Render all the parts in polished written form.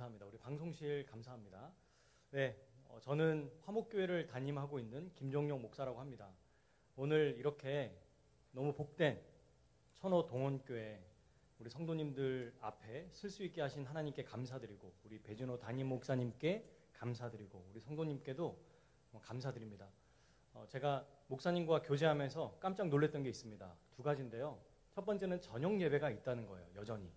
감사합니다. 우리 방송실 감사합니다. 네, 저는 화목교회를 담임하고 있는 김종용 목사라고 합니다. 오늘 이렇게 너무 복된 천호 동원교회 우리 성도님들 앞에 쓸 수 있게 하신 하나님께 감사드리고, 우리 배준호 담임 목사님께 감사드리고, 우리 성도님께도 감사드립니다. 제가 목사님과 교제하면서 깜짝 놀랐던 게 있습니다. 두 가지인데요. 첫 번째는 저녁 예배가 있다는 거예요. 여전히.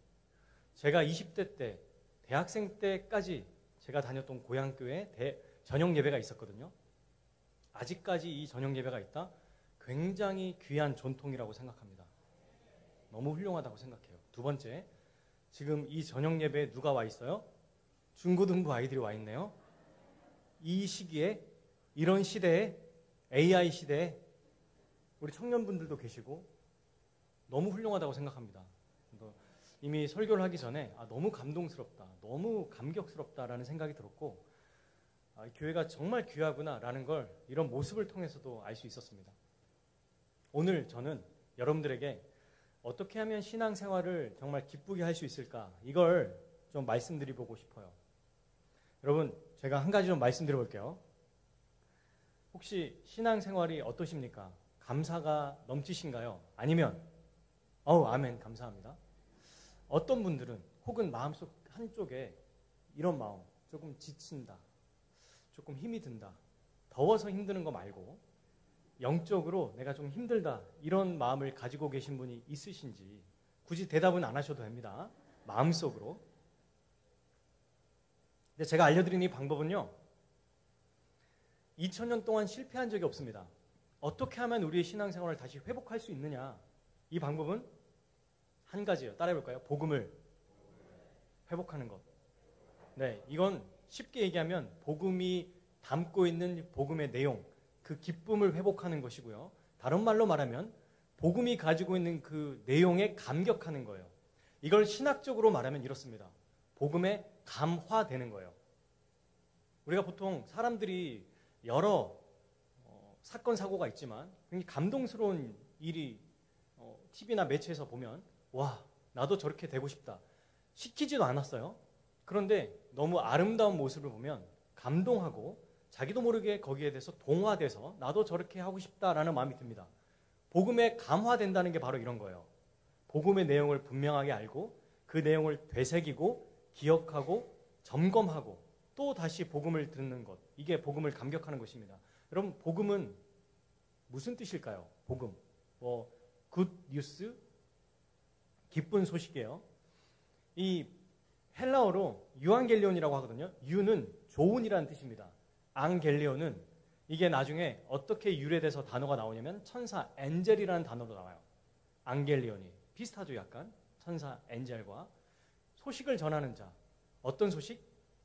제가 20대 때, 대학생 때까지 제가 다녔던 고향교회에 저녁 예배가 있었거든요. 아직까지 이 저녁 예배가 있다? 굉장히 귀한 전통이라고 생각합니다. 너무 훌륭하다고 생각해요. 두 번째, 지금 이 저녁 예배에 누가 와 있어요? 중고등부 아이들이 와 있네요. 이 시기에, 이런 시대에, AI 시대에 우리 청년분들도 계시고 너무 훌륭하다고 생각합니다. 이미 설교를 하기 전에 너무 감동스럽다, 너무 감격스럽다라는 생각이 들었고, 교회가 정말 귀하구나라는 걸 이런 모습을 통해서도 알 수 있었습니다. 오늘 저는 여러분들에게 어떻게 하면 신앙생활을 정말 기쁘게 할 수 있을까, 이걸 좀 말씀드려보고 싶어요. 여러분, 제가 한 가지 좀 말씀드려볼게요. 혹시 신앙생활이 어떠십니까? 감사가 넘치신가요? 아니면 아멘, 감사합니다. 어떤 분들은 혹은 마음속 한쪽에 이런 마음, 조금 지친다, 조금 힘이 든다, 더워서 힘드는 거 말고 영적으로 내가 좀 힘들다, 이런 마음을 가지고 계신 분이 있으신지 굳이 대답은 안 하셔도 됩니다. 마음속으로. 근데 제가 알려드린 이 방법은요, 2000년 동안 실패한 적이 없습니다. 어떻게 하면 우리의 신앙생활을 다시 회복할 수 있느냐, 이 방법은 한 가지예요. 따라해볼까요? 복음을 회복하는 것. 네, 이건 쉽게 얘기하면 복음이 담고 있는 복음의 내용, 그 기쁨을 회복하는 것이고요. 다른 말로 말하면 복음이 가지고 있는 그 내용에 감격하는 거예요. 이걸 신학적으로 말하면 이렇습니다. 복음에 감화되는 거예요. 우리가 보통 사람들이 여러 사건, 사고가 있지만 굉장히 감동스러운 일이 TV나 매체에서 보면 와, 나도 저렇게 되고 싶다. 시키지도 않았어요. 그런데 너무 아름다운 모습을 보면 감동하고 자기도 모르게 거기에 대해서 동화돼서 나도 저렇게 하고 싶다라는 마음이 듭니다. 복음에 감화된다는 게 바로 이런 거예요. 복음의 내용을 분명하게 알고 그 내용을 되새기고 기억하고 점검하고 또 다시 복음을 듣는 것. 이게 복음을 감격하는 것입니다. 여러분, 복음은 무슨 뜻일까요? 복음. 굿 뉴스, 기쁜 소식이에요. 이 헬라어로 유앙겔리온이라고 하거든요. 유는 좋은이라는 뜻입니다. 앙겔리온은 이게 나중에 어떻게 유래돼서 단어가 나오냐면 천사 엔젤이라는 단어로 나와요. 앙겔리온이 비슷하죠, 약간 천사 엔젤과. 소식을 전하는 자. 어떤 소식?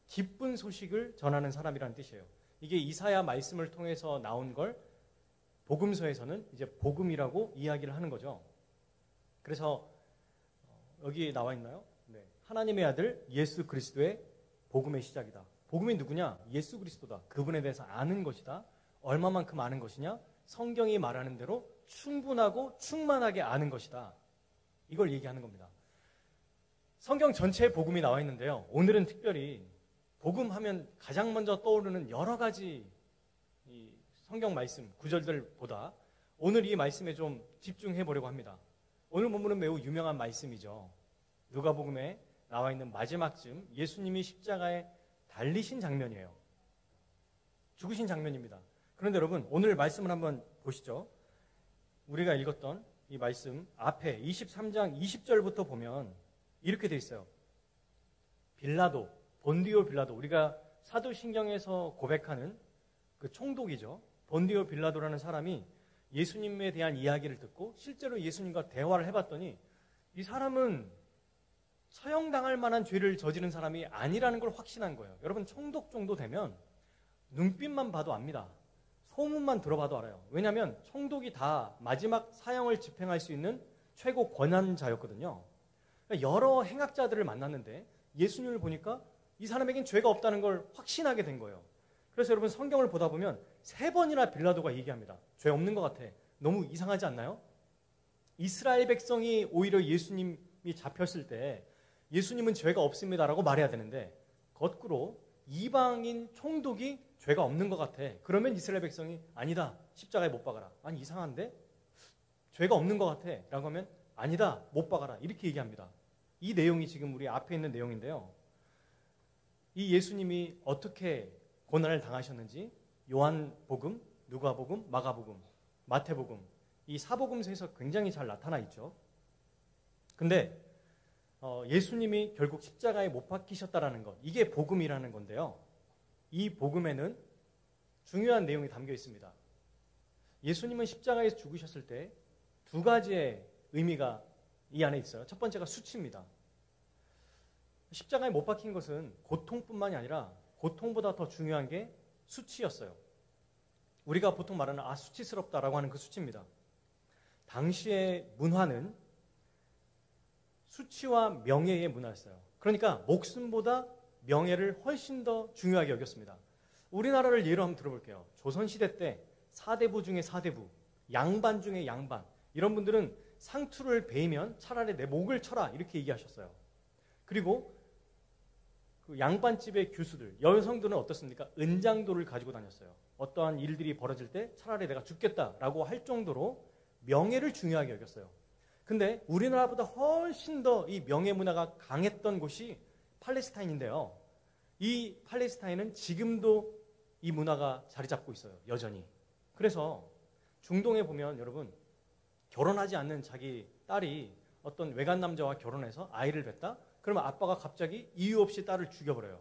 기쁜 소식을 전하는 사람이라는 뜻이에요. 이게 이사야 말씀을 통해서 나온 걸 복음서에서는 이제 복음이라고 이야기를 하는 거죠. 그래서 여기 나와 있나요? 네. 하나님의 아들 예수 그리스도의 복음의 시작이다. 복음이 누구냐? 예수 그리스도다. 그분에 대해서 아는 것이다. 얼마만큼 아는 것이냐? 성경이 말하는 대로 충분하고 충만하게 아는 것이다. 이걸 얘기하는 겁니다. 성경 전체에 복음이 나와 있는데요. 오늘은 특별히 복음하면 가장 먼저 떠오르는 여러 가지 이 성경 말씀, 구절들보다 오늘 이 말씀에 좀 집중해 보려고 합니다. 오늘 본문은 매우 유명한 말씀이죠. 누가복음에 나와 있는 마지막쯤 예수님이 십자가에 달리신 장면이에요. 죽으신 장면입니다. 그런데 여러분, 오늘 말씀을 한번 보시죠. 우리가 읽었던 이 말씀 앞에 23장 20절부터 보면 이렇게 돼 있어요. 빌라도, 본디오 빌라도, 우리가 사도신경에서 고백하는 그 총독이죠. 본디오 빌라도라는 사람이 예수님에 대한 이야기를 듣고 실제로 예수님과 대화를 해봤더니 이 사람은 처형당할 만한 죄를 저지른 사람이 아니라는 걸 확신한 거예요. 여러분, 총독 정도 되면 눈빛만 봐도 압니다. 소문만 들어봐도 알아요. 왜냐하면 총독이 다 마지막 사형을 집행할 수 있는 최고 권한자였거든요. 그러니까 여러 행악자들을 만났는데 예수님을 보니까 이 사람에겐 죄가 없다는 걸 확신하게 된 거예요. 그래서 여러분, 성경을 보다 보면 3번이나 빌라도가 얘기합니다. 죄 없는 것 같아. 너무 이상하지 않나요? 이스라엘 백성이 오히려 예수님이 잡혔을 때 예수님은 죄가 없습니다라고 말해야 되는데 거꾸로 이방인 총독이 죄가 없는 것 같아. 그러면 이스라엘 백성이 아니다, 십자가에 못 박아라. 아니 이상한데? 죄가 없는 것 같아 라고 하면 아니다, 못 박아라. 이렇게 얘기합니다. 이 내용이 지금 우리 앞에 있는 내용인데요. 이 예수님이 어떻게 고난을 당하셨는지 요한복음, 누가복음, 마가복음, 마태복음 이 사복음서에서 굉장히 잘 나타나 있죠. 근데 예수님이 결국 십자가에 못 박히셨다라는 것, 이게 복음이라는 건데요. 이 복음에는 중요한 내용이 담겨 있습니다. 예수님은 십자가에서 죽으셨을 때 두 가지의 의미가 이 안에 있어요. 첫 번째가 수치입니다. 십자가에 못 박힌 것은 고통뿐만이 아니라 고통보다 더 중요한 게 수치였어요. 우리가 보통 말하는 수치스럽다라고 하는 그 수치입니다. 당시의 문화는 수치와 명예의 문화였어요. 그러니까 목숨보다 명예를 훨씬 더 중요하게 여겼습니다. 우리나라를 예로 한번 들어볼게요. 조선시대 때 사대부 중에 사대부, 양반 중에 양반, 이런 분들은 상투를 베이면 차라리 내 목을 쳐라 이렇게 얘기하셨어요. 그리고 그 양반집의 교수들, 여성들은 어떻습니까? 은장도를 가지고 다녔어요. 어떠한 일들이 벌어질 때 차라리 내가 죽겠다라고 할 정도로 명예를 중요하게 여겼어요. 근데 우리나라보다 훨씬 더 이 명예 문화가 강했던 곳이 팔레스타인인데요. 이 팔레스타인은 지금도 이 문화가 자리 잡고 있어요. 여전히. 그래서 중동에 보면 여러분 결혼하지 않는 자기 딸이 어떤 외간 남자와 결혼해서 아이를 뱄다? 그러면 아빠가 갑자기 이유 없이 딸을 죽여버려요.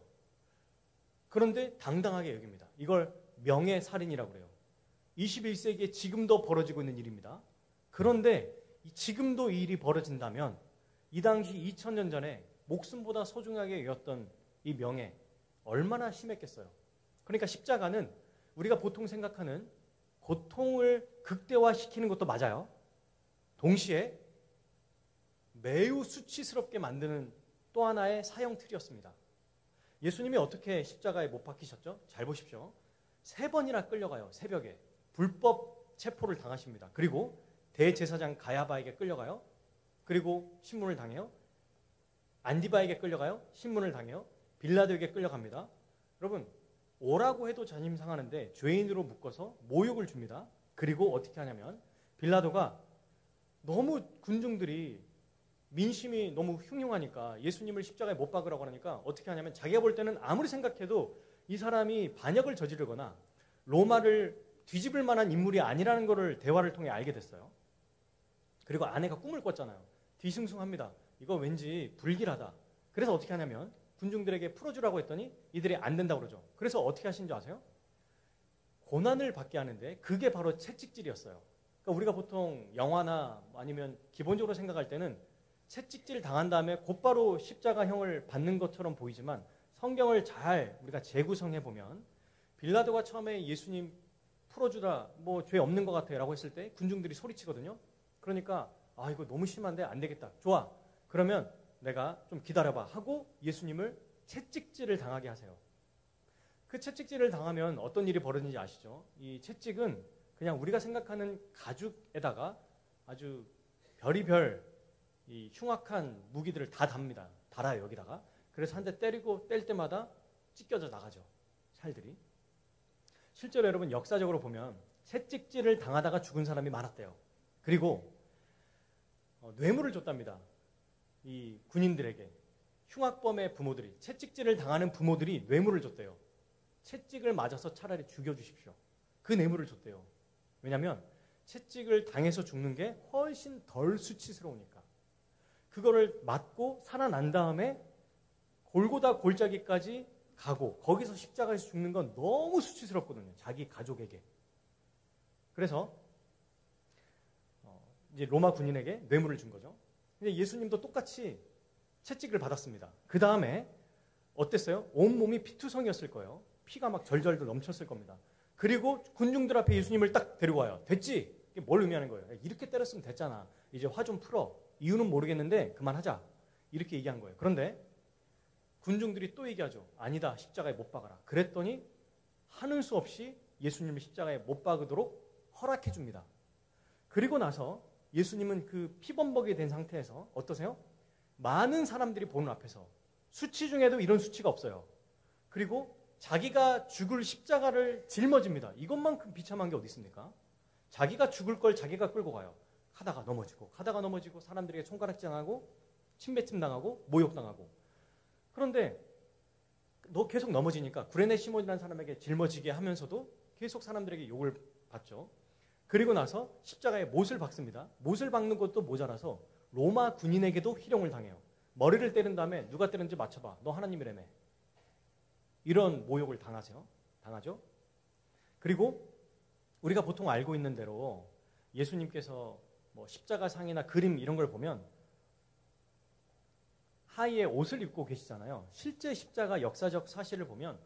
그런데 당당하게 여깁니다. 이걸 명예살인이라고 그래요. 21세기에 지금도 벌어지고 있는 일입니다. 그런데 지금도 이 일이 벌어진다면 이 당시 2000년 전에 목숨보다 소중하게 여겼던 이 명예 얼마나 심했겠어요. 그러니까 십자가는 우리가 보통 생각하는 고통을 극대화시키는 것도 맞아요. 동시에 매우 수치스럽게 만드는 또 하나의 사형 틀이었습니다. 예수님이 어떻게 십자가에 못 박히셨죠? 잘 보십시오. 3번이나 끌려가요. 새벽에. 불법 체포를 당하십니다. 그리고 대제사장 가야바에게 끌려가요. 그리고 신문을 당해요. 안디바에게 끌려가요. 신문을 당해요. 빌라도에게 끌려갑니다. 여러분, 오라고 해도 자존심 상하는데 죄인으로 묶어서 모욕을 줍니다. 그리고 어떻게 하냐면 빌라도가 너무 군중들이 민심이 너무 흉흉하니까 예수님을 십자가에 못 박으라고 하니까 어떻게 하냐면 자기가 볼 때는 아무리 생각해도 이 사람이 반역을 저지르거나 로마를 뒤집을 만한 인물이 아니라는 것을 대화를 통해 알게 됐어요. 그리고 아내가 꿈을 꿨잖아요. 뒤숭숭합니다. 이거 왠지 불길하다. 그래서 어떻게 하냐면 군중들에게 풀어주라고 했더니 이들이 안 된다고 그러죠. 그래서 어떻게 하신 줄 아세요? 고난을 받게 하는데 그게 바로 채찍질이었어요. 그러니까 우리가 보통 영화나 아니면 기본적으로 생각할 때는 채찍질 당한 다음에 곧바로 십자가형을 받는 것처럼 보이지만 성경을 잘 우리가 재구성해 보면 빌라도가 처음에 예수님 풀어주라, 뭐 죄 없는 것 같아요 라고 했을 때 군중들이 소리치거든요. 그러니까 이거 너무 심한데 안 되겠다. 좋아. 그러면 내가 좀 기다려봐 하고 예수님을 채찍질을 당하게 하세요. 그 채찍질을 당하면 어떤 일이 벌어지는지 아시죠? 이 채찍은 그냥 우리가 생각하는 가죽에다가 아주 별의별 이 흉악한 무기들을 다 답니다. 달아요 여기다가. 그래서 한 대 때리고 뗄 때마다 찢겨져 나가죠. 살들이. 실제로 여러분 역사적으로 보면 채찍질을 당하다가 죽은 사람이 많았대요. 그리고 뇌물을 줬답니다. 이 군인들에게. 흉악범의 부모들이, 채찍질을 당하는 부모들이 뇌물을 줬대요. 채찍을 맞아서 차라리 죽여주십시오. 그 뇌물을 줬대요. 왜냐하면 채찍을 당해서 죽는 게 훨씬 덜 수치스러우니까. 그거를 맞고 살아난 다음에 골고다 골짜기까지 가고 거기서 십자가에서 죽는 건 너무 수치스럽거든요. 자기 가족에게. 그래서 이제 로마 군인에게 뇌물을 준 거죠. 근데 예수님도 똑같이 채찍을 받았습니다. 그 다음에 어땠어요? 온몸이 피투성이었을 거예요. 피가 막 절절들 넘쳤을 겁니다. 그리고 군중들 앞에 예수님을 딱 데리고 와요. 됐지? 이게 뭘 의미하는 거예요? 이렇게 때렸으면 됐잖아. 이제 화 좀 풀어. 이유는 모르겠는데 그만하자. 이렇게 얘기한 거예요. 그런데 군중들이 또 얘기하죠. 아니다. 십자가에 못 박아라. 그랬더니 하는 수 없이 예수님을 십자가에 못 박으도록 허락해 줍니다. 그리고 나서 예수님은 그 피범벅이 된 상태에서 어떠세요? 많은 사람들이 보는 앞에서 수치 중에도 이런 수치가 없어요. 그리고 자기가 죽을 십자가를 짊어집니다. 이것만큼 비참한 게 어디 있습니까? 자기가 죽을 걸 자기가 끌고 가요. 가다가 넘어지고 사람들에게 손가락질당하고 침뱉음 당하고 모욕당하고. 그런데 너 계속 넘어지니까 구레네 시몬이라는 사람에게 짊어지게 하면서도 계속 사람들에게 욕을 받죠. 그리고 나서 십자가에 못을 박습니다. 못을 박는 것도 모자라서 로마 군인에게도 희롱을 당해요. 머리를 때린 다음에 누가 때렸는지 맞춰봐. 너 하나님이라며. 이런 모욕을 당하죠. 그리고 우리가 보통 알고 있는 대로 예수님께서 뭐 십자가 상이나 그림 이런 걸 보면 하의에 옷을 입고 계시잖아요. 실제 십자가 역사적 사실을 보면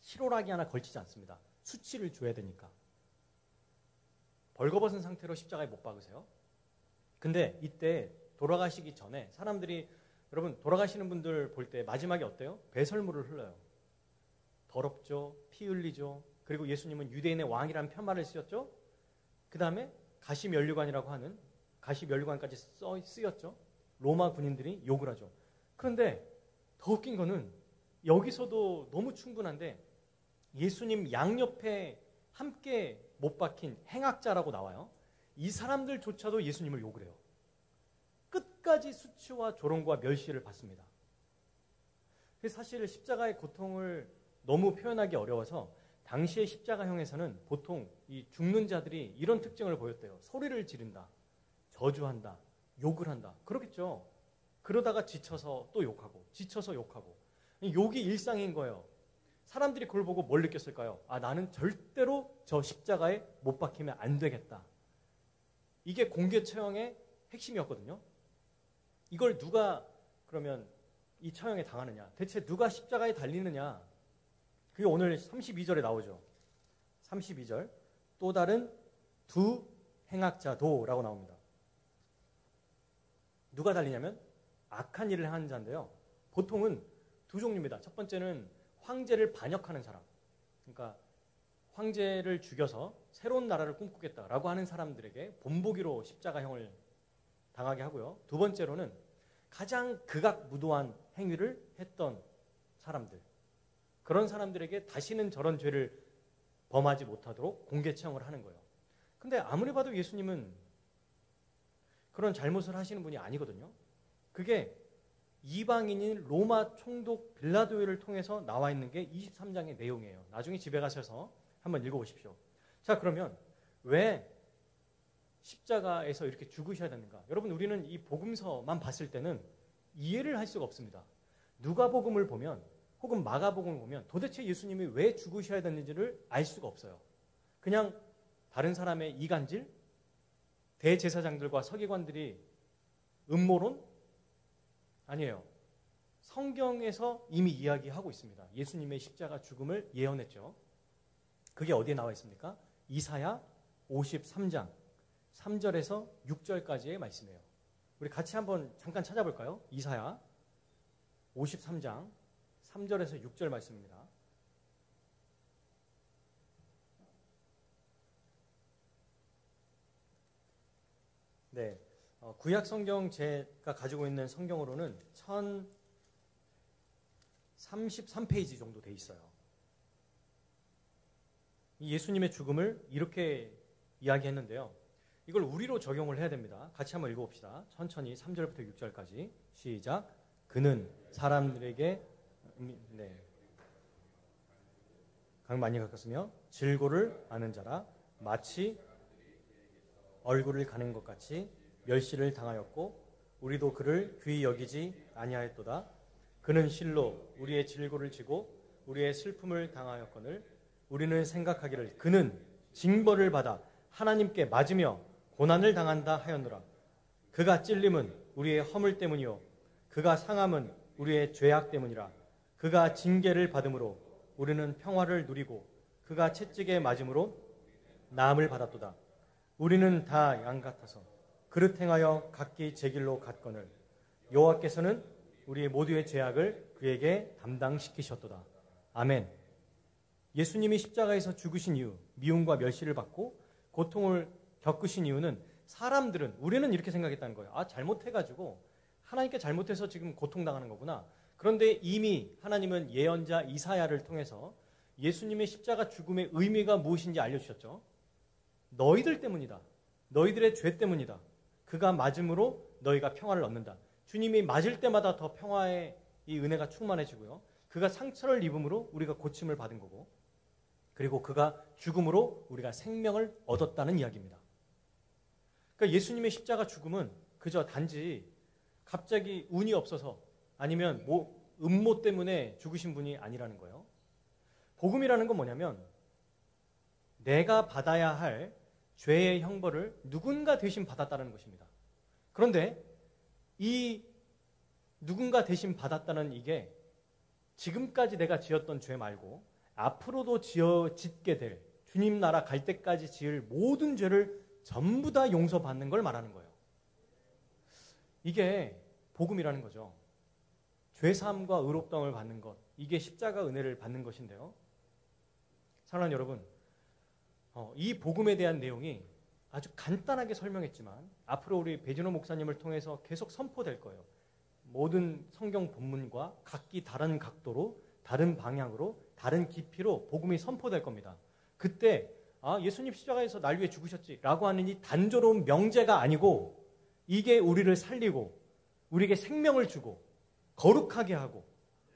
실오라기 하나 걸치지 않습니다. 수치를 줘야 되니까. 벌거벗은 상태로 십자가에 못 박으세요. 근데 이때 돌아가시기 전에 사람들이, 여러분 돌아가시는 분들 볼 때 마지막에 어때요? 배설물을 흘러요. 더럽죠. 피 흘리죠. 그리고 예수님은 유대인의 왕이라는 편말을 쓰였죠. 그 다음에 가시면류관이라고 하는 가시면류관까지 쓰였죠. 로마 군인들이 욕을 하죠. 그런데 더 웃긴 거는 여기서도 너무 충분한데 예수님 양옆에 함께 못 박힌 행악자라고 나와요. 이 사람들조차도 예수님을 욕을 해요. 끝까지 수치와 조롱과 멸시를 받습니다. 사실 십자가의 고통을 너무 표현하기 어려워서 당시의 십자가형에서는 보통 이 죽는 자들이 이런 특징을 보였대요. 소리를 지른다, 저주한다, 욕을 한다. 그렇겠죠. 그러다가 지쳐서 또 욕하고, 지쳐서 욕하고. 욕이 일상인 거예요. 사람들이 그걸 보고 뭘 느꼈을까요? 아, 나는 절대로 저 십자가에 못 박히면 안 되겠다. 이게 공개 처형의 핵심이었거든요. 이걸 누가 그러면 이 처형에 당하느냐? 대체 누가 십자가에 달리느냐? 그게 오늘 32절에 나오죠. 32절. 또 다른 두 행악자도라고 나옵니다. 누가 달리냐면 악한 일을 하는 자인데요. 보통은 두 종류입니다. 첫 번째는 황제를 반역하는 사람. 그러니까 황제를 죽여서 새로운 나라를 꿈꾸겠다라고 하는 사람들에게 본보기로 십자가형을 당하게 하고요. 두 번째로는 가장 극악무도한 행위를 했던 사람들. 그런 사람들에게 다시는 저런 죄를 범하지 못하도록 공개 처형을 하는 거예요. 근데 아무리 봐도 예수님은 그런 잘못을 하시는 분이 아니거든요. 그게 이방인인 로마 총독 빌라도를 통해서 나와 있는 게 23장의 내용이에요. 나중에 집에 가셔서 한번 읽어보십시오. 자, 그러면 왜 십자가에서 이렇게 죽으셔야 되는가? 여러분, 우리는 이 복음서만 봤을 때는 이해를 할 수가 없습니다. 누가복음을 보면 혹은 마가복음을 보면 도대체 예수님이 왜 죽으셔야 되는지를 알 수가 없어요. 그냥 다른 사람의 이간질, 대제사장들과 서기관들이 음모론? 아니에요. 성경에서 이미 이야기하고 있습니다. 예수님의 십자가 죽음을 예언했죠. 그게 어디에 나와 있습니까? 이사야 53장 3절에서 6절까지의 말씀이에요. 우리 같이 한번 잠깐 찾아볼까요? 이사야 53장 3절에서 6절 말씀입니다. 네, 구약 성경 제가 가지고 있는 성경으로는 1033페이지 정도 돼 있어요. 이 예수님의 죽음을 이렇게 이야기했는데요. 이걸 우리로 적용을 해야 됩니다. 같이 한번 읽어봅시다. 천천히 3절부터 6절까지 시작. 그는 사람들에게 강 많이 가깝으며 질고를 아는 자라 마치 얼굴을 가는 것 같이 멸시를 당하였고 우리도 그를 귀히 여기지 아니하였도다. 그는 실로 우리의 질고를 지고 우리의 슬픔을 당하였거늘 우리는 생각하기를 그는 징벌을 받아 하나님께 맞으며 고난을 당한다 하였노라. 그가 찔림은 우리의 허물 때문이요 그가 상함은 우리의 죄악 때문이라. 그가 징계를 받음으로 우리는 평화를 누리고 그가 채찍에 맞음으로 나음을 받았도다. 우리는 다 양 같아서 그릇 행하여 각기 제 길로 갔거늘 여호와께서는 우리 모두의 죄악을 그에게 담당시키셨도다. 아멘. 예수님이 십자가에서 죽으신 이유, 미움과 멸시를 받고 고통을 겪으신 이유는 우리는 이렇게 생각했다는 거예요. 아, 잘못해가지고 하나님께 잘못해서 지금 고통당하는 거구나. 그런데 이미 하나님은 예언자 이사야를 통해서 예수님의 십자가 죽음의 의미가 무엇인지 알려주셨죠. 너희들 때문이다. 너희들의 죄 때문이다. 그가 맞음으로 너희가 평화를 얻는다. 주님이 맞을 때마다 더 평화의 이 은혜가 충만해지고요. 그가 상처를 입음으로 우리가 고침을 받은 거고, 그리고 그가 죽음으로 우리가 생명을 얻었다는 이야기입니다. 그러니까 예수님의 십자가 죽음은 그저 단지 갑자기 운이 없어서 아니면 음모 때문에 죽으신 분이 아니라는 거예요. 복음이라는 건 뭐냐면 내가 받아야 할 죄의 형벌을 누군가 대신 받았다는 것입니다. 그런데 이 누군가 대신 받았다는 이게 지금까지 내가 지었던 죄 말고 앞으로도 짓게 될 주님 나라 갈 때까지 지을 모든 죄를 전부 다 용서받는 걸 말하는 거예요. 이게 복음이라는 거죠. 죄사함과 의롭다함을 받는 것, 이게 십자가 은혜를 받는 것인데요. 사랑하는 여러분, 이 복음에 대한 내용이 아주 간단하게 설명했지만 앞으로 우리 배진호 목사님을 통해서 계속 선포될 거예요. 모든 성경 본문과 각기 다른 각도로, 다른 방향으로, 다른 깊이로 복음이 선포될 겁니다. 그때 예수님 십자가에서 날 위해 죽으셨지라고 하는 이 단조로운 명제가 아니고 이게 우리를 살리고 우리에게 생명을 주고 거룩하게 하고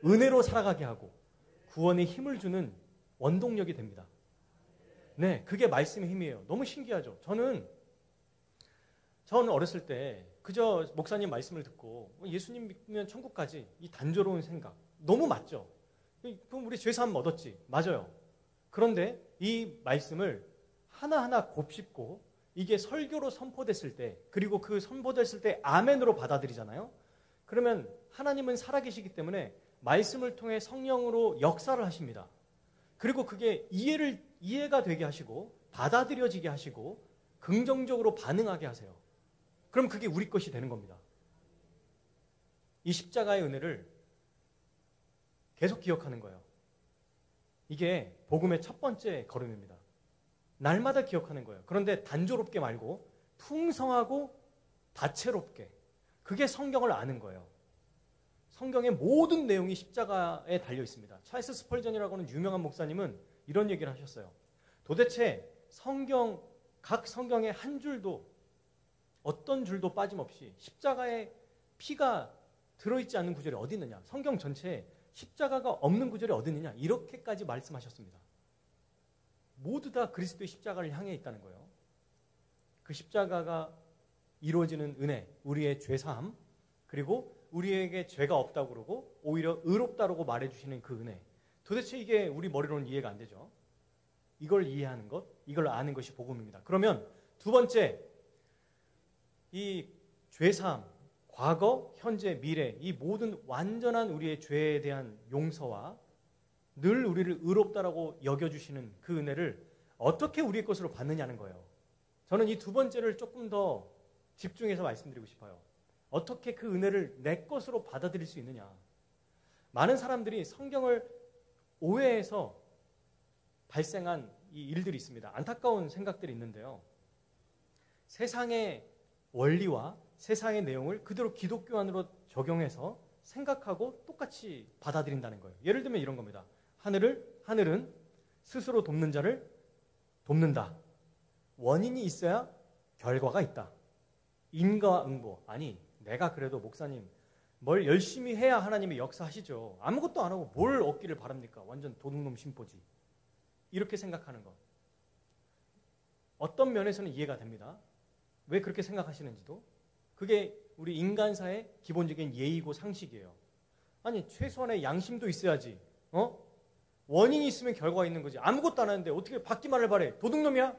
은혜로 살아가게 하고 구원의 힘을 주는 원동력이 됩니다. 네, 그게 말씀의 힘이에요. 너무 신기하죠. 저는 어렸을 때 그저 목사님 말씀을 듣고 예수님 믿으면 천국 가지, 이 단조로운 생각 너무 맞죠. 그럼 우리 죄사함 얻었지. 맞아요. 그런데 이 말씀을 하나하나 곱씹고 이게 설교로 선포됐을 때, 그리고 그 선포됐을 때 아멘으로 받아들이잖아요. 그러면 하나님은 살아계시기 때문에 말씀을 통해 성령으로 역사를 하십니다. 그리고 그게 이해가 되게 하시고 받아들여지게 하시고 긍정적으로 반응하게 하세요. 그럼 그게 우리 것이 되는 겁니다. 이 십자가의 은혜를 계속 기억하는 거예요. 이게 복음의 첫 번째 걸음입니다. 날마다 기억하는 거예요. 그런데 단조롭게 말고 풍성하고 다채롭게. 그게 성경을 아는 거예요. 성경의 모든 내용이 십자가에 달려 있습니다. 찰스 스펄전이라고 하는 유명한 목사님은 이런 얘기를 하셨어요. 도대체 각 성경의 한 줄도, 어떤 줄도 빠짐없이 십자가에 피가 들어있지 않는 구절이 어디 있느냐, 성경 전체에 십자가가 없는 구절이 어디 있느냐, 이렇게까지 말씀하셨습니다. 모두 다 그리스도의 십자가를 향해 있다는 거예요. 그 십자가가 이루어지는 은혜, 우리의 죄사함, 그리고 우리에게 죄가 없다고 그러고 오히려 의롭다라고 말해주시는 그 은혜. 도대체 이게 우리 머리로는 이해가 안 되죠. 이걸 이해하는 것, 이걸 아는 것이 복음입니다. 그러면 두 번째, 이 죄사함, 과거, 현재, 미래, 이 모든 완전한 우리의 죄에 대한 용서와 늘 우리를 의롭다라고 여겨주시는 그 은혜를 어떻게 우리의 것으로 받느냐는 거예요. 저는 이 두 번째를 조금 더 집중해서 말씀드리고 싶어요. 어떻게 그 은혜를 내 것으로 받아들일 수 있느냐. 많은 사람들이 성경을 오해해서 발생한 이 일들이 있습니다. 안타까운 생각들이 있는데요. 세상의 원리와 세상의 내용을 그대로 기독교 안으로 적용해서 생각하고 똑같이 받아들인다는 거예요. 예를 들면 이런 겁니다. 하늘은 스스로 돕는 자를 돕는다. 원인이 있어야 결과가 있다. 인과응보. 아니, 내가 그래도 목사님 뭘 열심히 해야 하나님이 역사하시죠. 아무것도 안 하고 뭘 얻기를 바랍니까? 완전 도둑놈 심보지. 이렇게 생각하는 것. 어떤 면에서는 이해가 됩니다. 왜 그렇게 생각하시는지도. 그게 우리 인간사의 기본적인 예의고 상식이에요. 아니, 최소한의 양심도 있어야지. 원인이 있으면 결과가 있는 거지. 아무것도 안 하는데 어떻게 받기만을 바래. 도둑놈이야?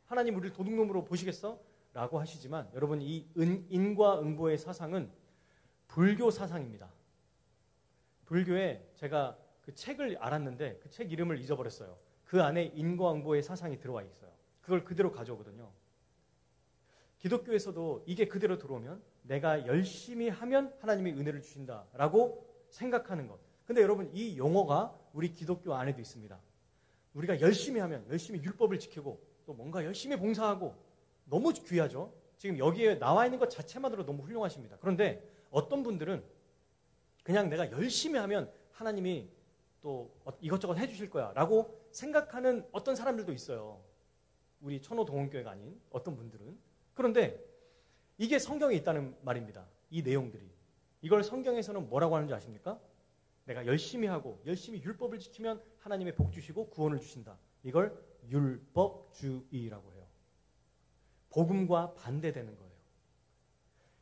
하나님 우리를 도둑놈으로 보시겠어? 라고 하시지만 여러분, 이 인과응보의 사상은 불교 사상입니다. 불교에 제가 그 책을 알았는데 그 책 이름을 잊어버렸어요. 그 안에 인과응보의 사상이 들어와 있어요. 그걸 그대로 가져오거든요. 기독교에서도 이게 그대로 들어오면 내가 열심히 하면 하나님이 은혜를 주신다라고 생각하는 것. 근데 여러분, 이 용어가 우리 기독교 안에도 있습니다. 우리가 열심히 하면, 열심히 율법을 지키고 또 뭔가 열심히 봉사하고 너무 귀하죠. 지금 여기에 나와 있는 것 자체만으로 너무 훌륭하십니다. 그런데 어떤 분들은 그냥 내가 열심히 하면 하나님이 또 이것저것 해주실 거야 라고 생각하는 어떤 사람들도 있어요. 우리 천호동원교회가 아닌 어떤 분들은. 그런데 이게 성경에 있다는 말입니다. 이 내용들이. 이걸 성경에서는 뭐라고 하는지 아십니까? 내가 열심히 하고 열심히 율법을 지키면 하나님의 복 주시고 구원을 주신다. 이걸 율법주의라고 해요. 복음과 반대되는 거예요.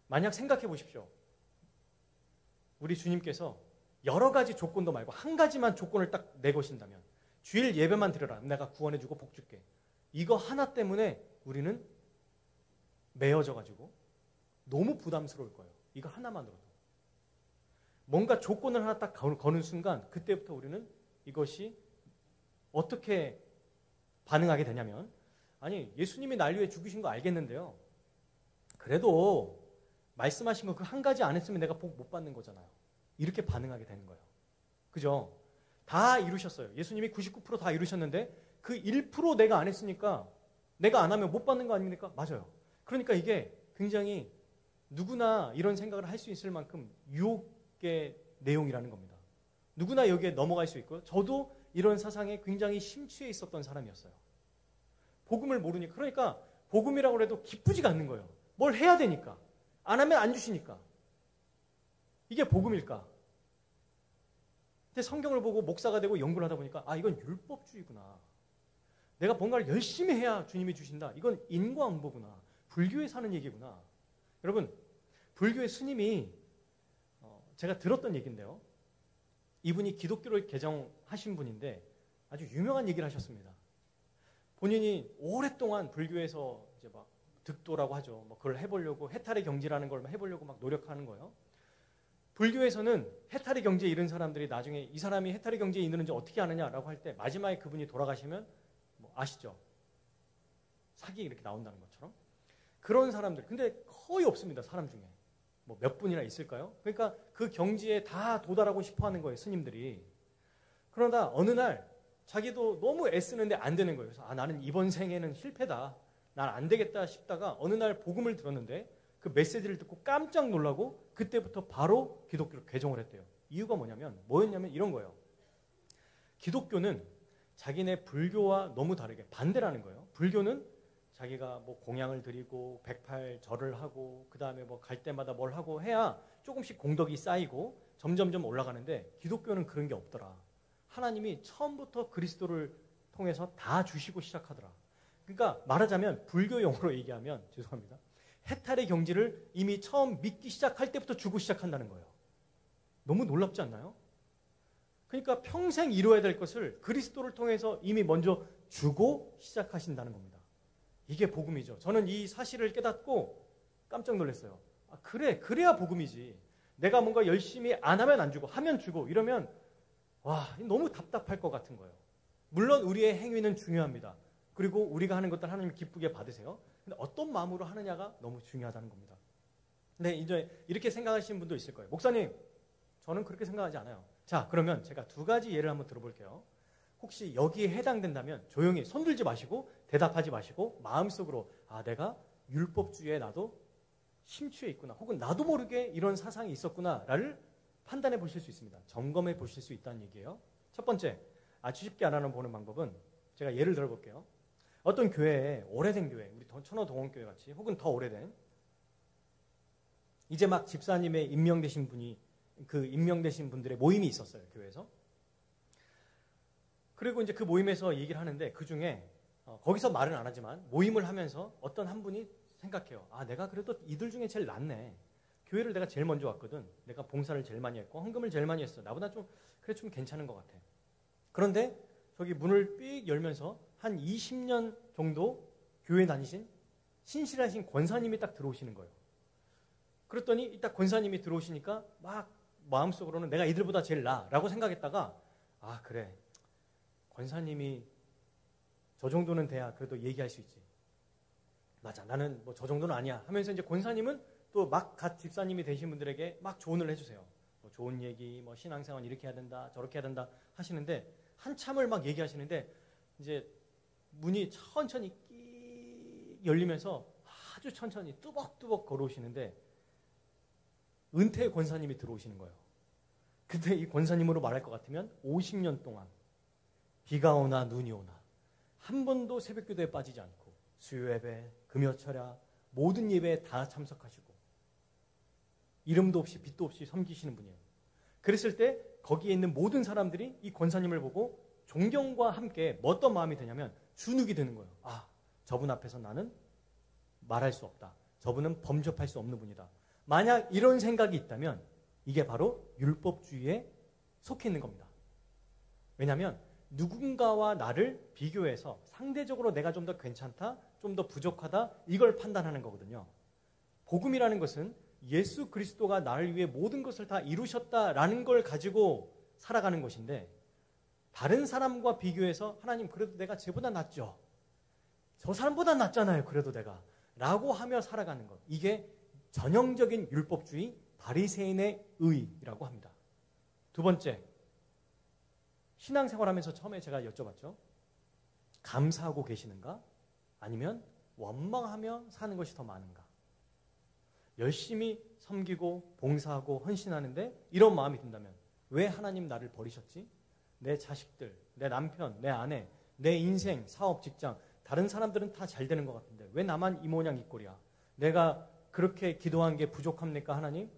만약 생각해 보십시오. 우리 주님께서 여러 가지 조건도 말고 한 가지만 조건을 딱 내거신다면 주일 예배만 드려라. 내가 구원해주고 복 줄게. 이거 하나 때문에 우리는 매어져 가지고 너무 부담스러울 거예요. 이거 하나만으로도. 뭔가 조건을 하나 딱 거는 순간 그때부터 우리는 이것이 어떻게 반응하게 되냐면 아니 예수님이 날 위해 죽으신 거 알겠는데요. 그래도 말씀하신 거 그 한 가지 안 했으면 내가 복 못 받는 거잖아요. 이렇게 반응하게 되는 거예요. 그죠? 다 이루셨어요. 예수님이 99% 다 이루셨는데 그 1% 내가 안 했으니까 내가 안 하면 못 받는 거 아닙니까? 맞아요. 그러니까 이게 굉장히 누구나 이런 생각을 할 수 있을 만큼 유혹의 내용이라는 겁니다. 누구나 여기에 넘어갈 수 있고요. 저도 이런 사상에 굉장히 심취해 있었던 사람이었어요. 복음을 모르니까. 그러니까 복음이라고 해도 기쁘지가 않는 거예요. 뭘 해야 되니까. 안 하면 안 주시니까. 이게 복음일까? 근데 성경을 보고 목사가 되고 연구를 하다 보니까 아 이건 율법주의구나. 내가 뭔가를 열심히 해야 주님이 주신다. 이건 인과응보구나. 불교에 사는 얘기구나. 여러분 불교의 스님이 제가 들었던 얘기인데요. 이분이 기독교를 개정하신 분인데 아주 유명한 얘기를 하셨습니다. 본인이 오랫동안 불교에서 이제 막 득도라고 하죠. 뭐 그걸 해보려고 해탈의 경지라는 걸 해보려고 막 노력하는 거예요. 불교에서는 해탈의 경지에 이른 사람들이 나중에 이 사람이 해탈의 경지에 이르는지 어떻게 아느냐라고 할 때 마지막에 그분이 돌아가시면 뭐 아시죠? 사기 이렇게 나온다는 것처럼 그런 사람들 근데 거의 없습니다. 사람 중에 뭐 몇 분이나 있을까요? 그러니까 그 경지에 다 도달하고 싶어하는 거예요. 스님들이. 그러다 어느 날 자기도 너무 애쓰는데 안 되는 거예요. 그래서 아 나는 이번 생에는 실패다. 난 안 되겠다 싶다가 어느 날 복음을 들었는데 그 메시지를 듣고 깜짝 놀라고 그때부터 바로 기독교를 개종을 했대요. 이유가 뭐였냐면 이런 거예요. 기독교는 자기네 불교와 너무 다르게 반대라는 거예요. 불교는 자기가 뭐 공양을 드리고 108절을 하고 그 다음에 뭐 갈 때마다 뭘 하고 해야 조금씩 공덕이 쌓이고 점점점 올라가는데 기독교는 그런 게 없더라. 하나님이 처음부터 그리스도를 통해서 다 주시고 시작하더라. 그러니까 말하자면 불교 용어로 얘기하면 죄송합니다. 해탈의 경지를 이미 처음 믿기 시작할 때부터 주고 시작한다는 거예요. 너무 놀랍지 않나요? 그러니까 평생 이루어야 될 것을 그리스도를 통해서 이미 먼저 주고 시작하신다는 겁니다. 이게 복음이죠. 저는 이 사실을 깨닫고 깜짝 놀랐어요. 아, 그래야 복음이지. 내가 뭔가 열심히 안 하면 안 주고 하면 주고 이러면 와 너무 답답할 것 같은 거예요. 물론 우리의 행위는 중요합니다. 그리고 우리가 하는 것들 하나님 기쁘게 받으세요. 근데 어떤 마음으로 하느냐가 너무 중요하다는 겁니다. 근데 이제 이렇게 생각하시는 분도 있을 거예요. 목사님, 저는 그렇게 생각하지 않아요. 자, 그러면 제가 두 가지 예를 한번 들어볼게요. 혹시 여기에 해당된다면 조용히 손들지 마시고 대답하지 마시고 마음속으로 아 내가 율법주의에 나도 심취해 있구나. 혹은 나도 모르게 이런 사상이 있었구나를 판단해 보실 수 있습니다. 점검해 보실 수 있다는 얘기예요. 첫 번째, 아주 쉽게 안 하는 보는 방법은 제가 예를 들어볼게요. 어떤 교회에 오래된 교회, 우리 천호동원교회 같이 혹은 더 오래된 이제 막 집사님의 임명되신 분이 그 임명되신 분들의 모임이 있었어요. 교회에서. 그리고 이제 그 모임에서 얘기를 하는데 그 중에 거기서 말은 안 하지만 모임을 하면서 어떤 한 분이 생각해요. 아 내가 그래도 이들 중에 제일 낫네. 교회를 내가 제일 먼저 왔거든. 내가 봉사를 제일 많이 했고 헌금을 제일 많이 했어. 나보다 좀 그래 좀 괜찮은 것 같아. 그런데 저기 문을 삑 열면서 한 20년 정도 교회 다니신 신실하신 권사님이 딱 들어오시는 거예요. 그랬더니 딱 권사님이 들어오시니까 막 마음속으로는 내가 이들보다 제일 나라고 생각했다가 아 그래 권사님이 저 정도는 돼야 그래도 얘기할 수 있지. 맞아 나는 뭐 저 정도는 아니야 하면서 이제 권사님은 또 막 갓 집사님이 되신 분들에게 막 조언을 해주세요. 뭐 좋은 얘기, 뭐 신앙생활 이렇게 해야 된다, 저렇게 해야 된다 하시는데 한참을 막 얘기하시는데 이제 문이 천천히 끼 열리면서 아주 천천히 뚜벅뚜벅 걸어오시는데 은퇴 권사님이 들어오시는 거예요. 근데 이 권사님으로 말할 것 같으면 50년 동안 비가 오나 눈이 오나 한 번도 새벽 기도에 빠지지 않고 수요 예배, 금요 철야 모든 예배에 다 참석하시고 이름도 없이 빛도 없이 섬기시는 분이에요. 그랬을 때 거기에 있는 모든 사람들이 이 권사님을 보고 존경과 함께 어떤 마음이 드냐면 주눅이 드는 거예요. 아, 저분 앞에서 나는 말할 수 없다. 저분은 범접할 수 없는 분이다. 만약 이런 생각이 있다면 이게 바로 율법주의에 속해 있는 겁니다. 왜냐하면 누군가와 나를 비교해서 상대적으로 내가 좀 더 괜찮다, 좀 더 부족하다 이걸 판단하는 거거든요. 복음이라는 것은 예수 그리스도가 나를 위해 모든 것을 다 이루셨다라는 걸 가지고 살아가는 것인데 다른 사람과 비교해서 하나님 그래도 내가 쟤보다 낫죠. 저 사람보다 낫잖아요. 그래도 내가. 라고 하며 살아가는 것. 이게 전형적인 율법주의 바리새인의 의라고 합니다. 두 번째, 신앙생활하면서 처음에 제가 여쭤봤죠. 감사하고 계시는가? 아니면 원망하며 사는 것이 더 많은가? 열심히 섬기고 봉사하고 헌신하는데 이런 마음이 든다면 왜 하나님 나를 버리셨지? 내 자식들, 내 남편, 내 아내, 내 인생, 사업, 직장 다른 사람들은 다 잘 되는 것 같은데 왜 나만 이 모양 이 꼴이야? 내가 그렇게 기도한 게 부족합니까 하나님?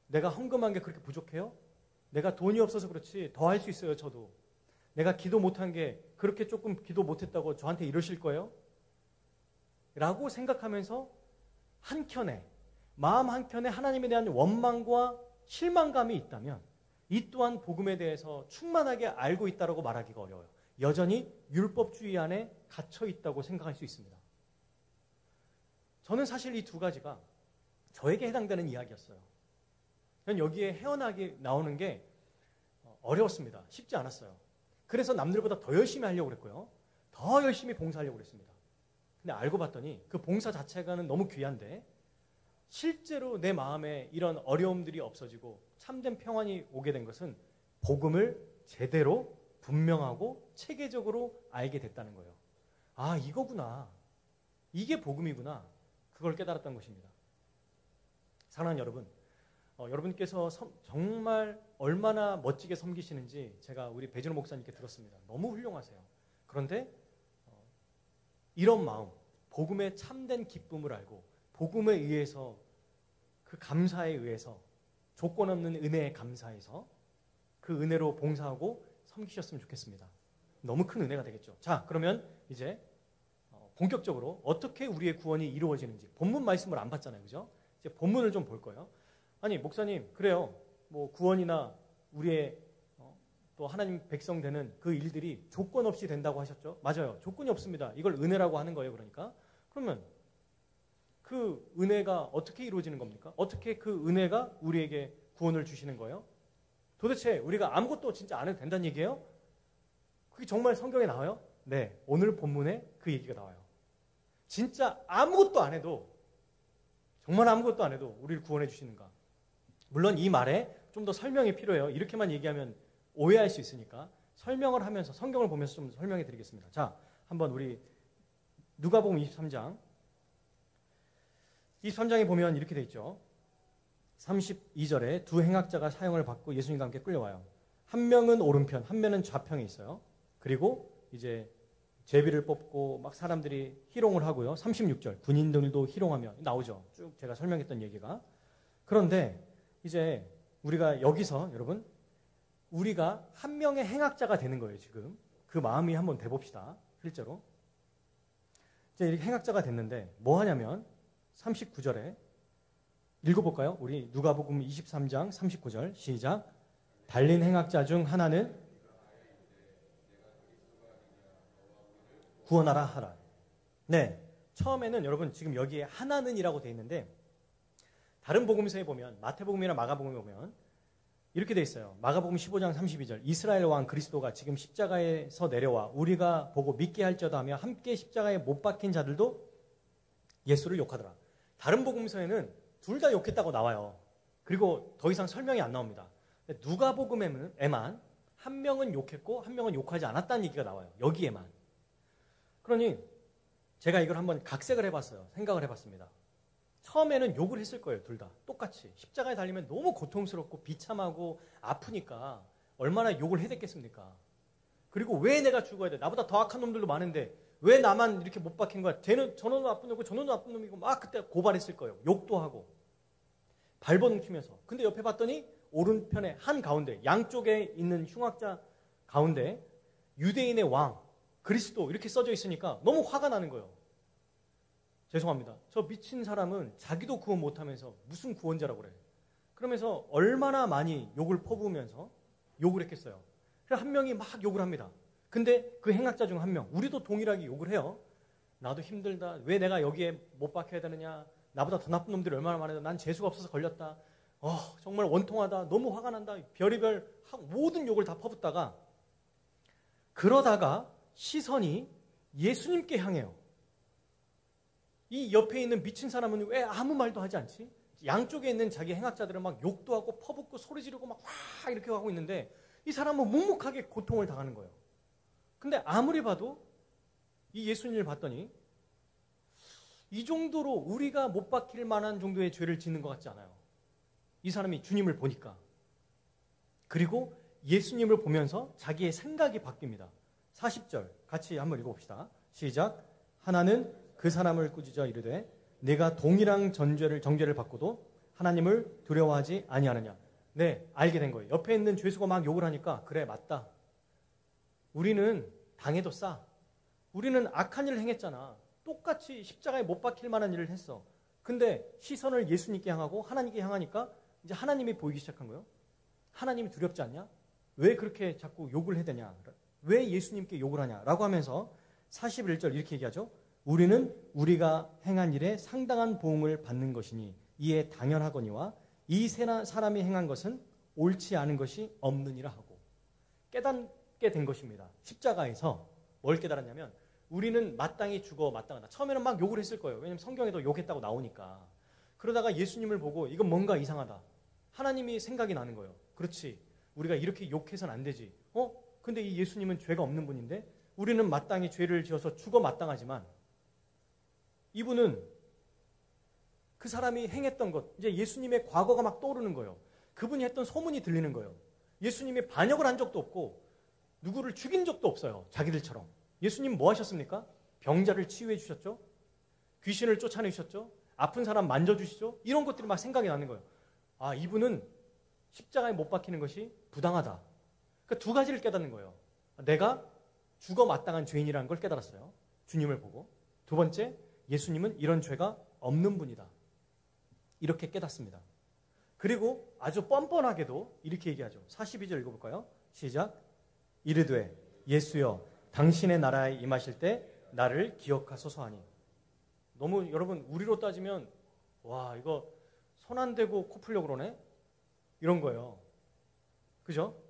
내가 헌금한 게 그렇게 부족해요? 내가 돈이 없어서 그렇지 더 할 수 있어요 저도. 내가 기도 못한 게 그렇게 조금 기도 못했다고 저한테 이러실 거예요? 라고 생각하면서 한켠에 마음 한켠에 하나님에 대한 원망과 실망감이 있다면 이 또한 복음에 대해서 충만하게 알고 있다고 말하기가 어려워요. 여전히 율법주의 안에 갇혀 있다고 생각할 수 있습니다. 저는 사실 이 두 가지가 저에게 해당되는 이야기였어요. 저는 여기에 헤어나게 나오는 게 어려웠습니다. 쉽지 않았어요. 그래서 남들보다 더 열심히 하려고 그랬고요. 더 열심히 봉사하려고 그랬습니다. 근데 알고 봤더니 그 봉사 자체가는 너무 귀한데 실제로 내 마음에 이런 어려움들이 없어지고 참된 평안이 오게 된 것은 복음을 제대로 분명하고 체계적으로 알게 됐다는 거예요. 아, 이거구나. 이게 복음이구나. 그걸 깨달았던 것입니다. 사랑하는 여러분, 여러분께서 정말 얼마나 멋지게 섬기시는지 제가 우리 배진호 목사님께 들었습니다. 너무 훌륭하세요. 그런데 이런 마음, 복음의 참된 기쁨을 알고 복음에 의해서 그 감사에 의해서 조건 없는 은혜에 감사해서 그 은혜로 봉사하고 섬기셨으면 좋겠습니다. 너무 큰 은혜가 되겠죠. 자, 그러면 이제 본격적으로 어떻게 우리의 구원이 이루어지는지 본문 말씀을 안 봤잖아요. 그죠? 이제 본문을 좀 볼 거예요. 아니, 목사님, 그래요. 뭐 구원이나 우리의 또 하나님 백성 되는 그 일들이 조건 없이 된다고 하셨죠? 맞아요. 조건이 없습니다. 이걸 은혜라고 하는 거예요. 그러니까. 그러면 그 은혜가 어떻게 이루어지는 겁니까? 어떻게 그 은혜가 우리에게 구원을 주시는 거예요? 도대체 우리가 아무것도 진짜 안 해도 된다는 얘기예요? 그게 정말 성경에 나와요? 네, 오늘 본문에 그 얘기가 나와요. 진짜 아무것도 안 해도, 정말 아무것도 안 해도 우리를 구원해 주시는가? 물론 이 말에 좀 더 설명이 필요해요. 이렇게만 얘기하면 오해할 수 있으니까 설명을 하면서 성경을 보면서 좀 설명해 드리겠습니다. 자, 한번 우리 누가복음 23장 23장에 보면 이렇게 돼 있죠. 32절에 두 행악자가 사형을 받고 예수님과 함께 끌려와요. 한 명은 오른편, 한 명은 좌편에 있어요. 그리고 이제 제비를 뽑고 막 사람들이 희롱을 하고요. 36절 군인들도 희롱하며 나오죠. 쭉 제가 설명했던 얘기가. 그런데 이제 우리가 여기서 여러분 우리가 한 명의 행악자가 되는 거예요. 지금 그 마음이 한번 돼봅시다. 실제로 이제 이렇게 행악자가 됐는데 뭐 하냐면 39절에 읽어볼까요? 우리 누가복음 23장 39절 시작. 달린 행악자 중 하나는 구원하라 하라. 네, 처음에는 여러분 지금 여기에 하나는이라고 되어 있는데 다른 복음서에 보면 마태복음이나 마가복음에 보면 이렇게 되어 있어요. 마가복음 15장 32절 이스라엘 왕 그리스도가 지금 십자가에서 내려와 우리가 보고 믿게 할지어다 하며 함께 십자가에 못 박힌 자들도 예수를 욕하더라. 다른 복음서에는 둘 다 욕했다고 나와요. 그리고 더 이상 설명이 안 나옵니다. 누가복음에만 한 명은 욕했고 한 명은 욕하지 않았다는 얘기가 나와요. 여기에만. 그러니 제가 이걸 한번 각색을 해봤어요. 생각을 해봤습니다. 처음에는 욕을 했을 거예요. 둘 다 똑같이. 십자가에 달리면 너무 고통스럽고 비참하고 아프니까 얼마나 욕을 해댔겠습니까? 그리고 왜 내가 죽어야 돼? 나보다 더 악한 놈들도 많은데 왜 나만 이렇게 못 박힌 거야? 쟤는 저놈은 나쁜 놈이고 저놈은 나쁜 놈이고 막 그때 고발했을 거예요. 욕도 하고 발버둥치면서. 근데 옆에 봤더니 오른편에 한가운데 양쪽에 있는 흉악자 가운데 유대인의 왕 그리스도 이렇게 써져 있으니까 너무 화가 나는 거예요. 죄송합니다. 저 미친 사람은 자기도 구원 못하면서 무슨 구원자라고 그래. 그러면서 얼마나 많이 욕을 퍼부으면서 욕을 했겠어요. 그래서 한 명이 막 욕을 합니다. 근데 그 행악자 중 한 명, 우리도 동일하게 욕을 해요. 나도 힘들다. 왜 내가 여기에 못 박혀야 되느냐. 나보다 더 나쁜 놈들이 얼마나 많은데 난 재수가 없어서 걸렸다. 정말 원통하다. 너무 화가 난다. 별의별 모든 욕을 다 퍼붓다가 그러다가 시선이 예수님께 향해요. 이 옆에 있는 미친 사람은 왜 아무 말도 하지 않지? 양쪽에 있는 자기 행악자들은 막 욕도 하고 퍼붓고 소리 지르고 막 와 이렇게 하고 있는데 이 사람은 묵묵하게 고통을 당하는 거예요. 근데 아무리 봐도 이 예수님을 봤더니 이 정도로 우리가 못 박힐 만한 정도의 죄를 짓는 것 같지 않아요. 이 사람이 주님을 보니까. 그리고 예수님을 보면서 자기의 생각이 바뀝니다. 40절 같이 한번 읽어봅시다. 시작. 하나는 그 사람을 꾸짖어 이르되 내가 동일한 정죄를 받고도 하나님을 두려워하지 아니하느냐. 네, 알게 된 거예요. 옆에 있는 죄수가 막 욕을 하니까 그래 맞다. 우리는 당해도 싸. 우리는 악한 일을 행했잖아. 똑같이 십자가에 못 박힐 만한 일을 했어. 근데 시선을 예수님께 향하고 하나님께 향하니까 이제 하나님이 보이기 시작한 거예요. 하나님이 두렵지 않냐? 왜 그렇게 자꾸 욕을 해대냐? 왜 예수님께 욕을 하냐? 라고 하면서 41절 이렇게 얘기하죠. 우리는 우리가 행한 일에 상당한 보응을 받는 것이니 이에 당연하거니와 이 사람이 행한 것은 옳지 않은 것이 없느니라 하고 깨닫게 된 것입니다. 십자가에서 뭘 깨달았냐면 우리는 마땅히 죽어 마땅하다. 처음에는 막 욕을 했을 거예요. 왜냐하면 성경에도 욕했다고 나오니까. 그러다가 예수님을 보고 이건 뭔가 이상하다. 하나님이 생각이 나는 거예요. 그렇지. 우리가 이렇게 욕해서는 안 되지. 근데 이 예수님은 죄가 없는 분인데 우리는 마땅히 죄를 지어서 죽어 마땅하지만 이분은 그 사람이 행했던 것, 이제 예수님의 과거가 막 떠오르는 거예요. 그분이 했던 소문이 들리는 거예요. 예수님이 반역을 한 적도 없고 누구를 죽인 적도 없어요. 자기들처럼. 예수님 뭐 하셨습니까? 병자를 치유해 주셨죠? 귀신을 쫓아내 주셨죠? 아픈 사람 만져주시죠? 이런 것들이 막 생각이 나는 거예요. 아, 이분은 십자가에 못 박히는 것이 부당하다. 그러니까 두 가지를 깨닫는 거예요. 내가 죽어 마땅한 죄인이라는 걸 깨달았어요. 주님을 보고. 두 번째, 예수님은 이런 죄가 없는 분이다. 이렇게 깨닫습니다. 그리고 아주 뻔뻔하게도 이렇게 얘기하죠. 42절 읽어볼까요? 시작. 이르되 예수여 당신의 나라에 임하실 때 나를 기억하소서 하니. 너무 여러분 우리로 따지면 와 이거 손 안 대고 코 풀려고 그러네? 이런 거예요. 그죠?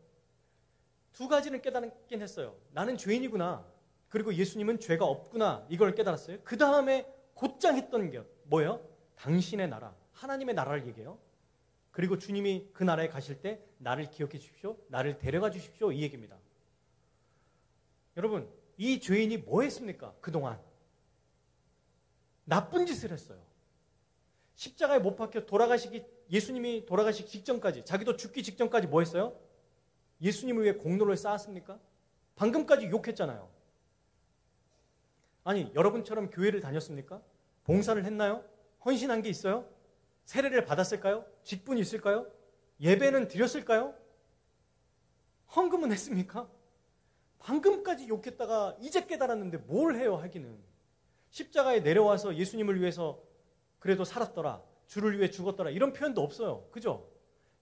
두 가지는 깨닫긴 했어요. 나는 죄인이구나. 그리고 예수님은 죄가 없구나. 이걸 깨달았어요. 그 다음에 곧장 했던 게 뭐예요? 당신의 나라. 하나님의 나라를 얘기해요. 그리고 주님이 그 나라에 가실 때 나를 기억해 주십시오. 나를 데려가 주십시오. 이 얘기입니다. 여러분, 이 죄인이 뭐 했습니까? 그동안. 나쁜 짓을 했어요. 십자가에 못 박혀 예수님이 돌아가시기 직전까지, 자기도 죽기 직전까지 뭐 했어요? 예수님을 위해 공로를 쌓았습니까? 방금까지 욕했잖아요. 아니, 여러분처럼 교회를 다녔습니까? 봉사를 했나요? 헌신한 게 있어요? 세례를 받았을까요? 직분이 있을까요? 예배는 드렸을까요? 헌금은 했습니까? 방금까지 욕했다가 이제 깨달았는데 뭘 해요 하기는. 십자가에 내려와서 예수님을 위해서 그래도 살았더라. 주를 위해 죽었더라. 이런 표현도 없어요. 그죠?